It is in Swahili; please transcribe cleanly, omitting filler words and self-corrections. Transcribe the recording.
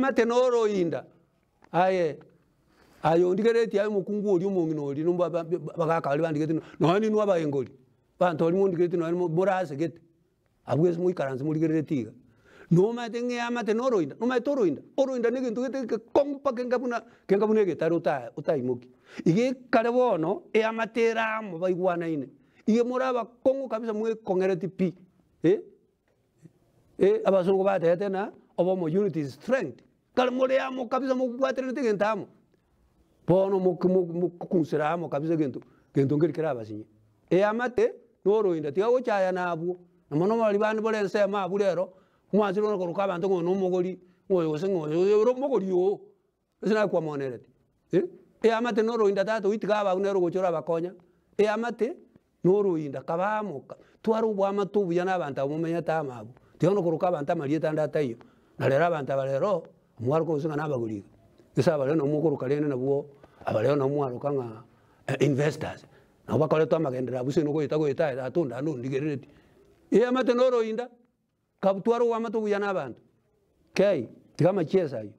Matenoro inda aye ayo ndigereti ayo mukungu oli umungino oli numba bakakali bandigeti nani nwa bayengoli bantu oli mundigeti nani morase gete abwese muikaranze muligeretiga no matenge amatenoro inda no matoro inda oro inda nige ndugete kompa kengabuna getaro utaimoki ige kale bono e amatera mo baigwana ine ige moraba kongo kabisa mwe kongereti pi abasongo batete na obo mo unity is strength kale moreamo kabisa mo kwatere tegentamo bono mo kunseramo kabisa gento ngeri kiraba sinye amate noro inda tiga gochaya nabwo namono mali bandi bolense ma bulero mwanzi no ko kabantu ngo nomogori ngoyo sengoyo ro mogori yo sina kwa monereti amate noro inda tato itiga ba unero gochora bakonya amate noro inda kabamoka twari ubwama tubuya nabanta mumenya tamabu tihono ko kabanta malieta ndatayo nalera abantu balero mwaro ko singa nabaguriga isaba lero nomukuru kalene nabwo abalero nomwaro kanga investors nabo bakole to amagendera busino ko ita atunda ndigereti amate noro inda kabutwaro wamato buyana abantu okay tigama chesa hiyo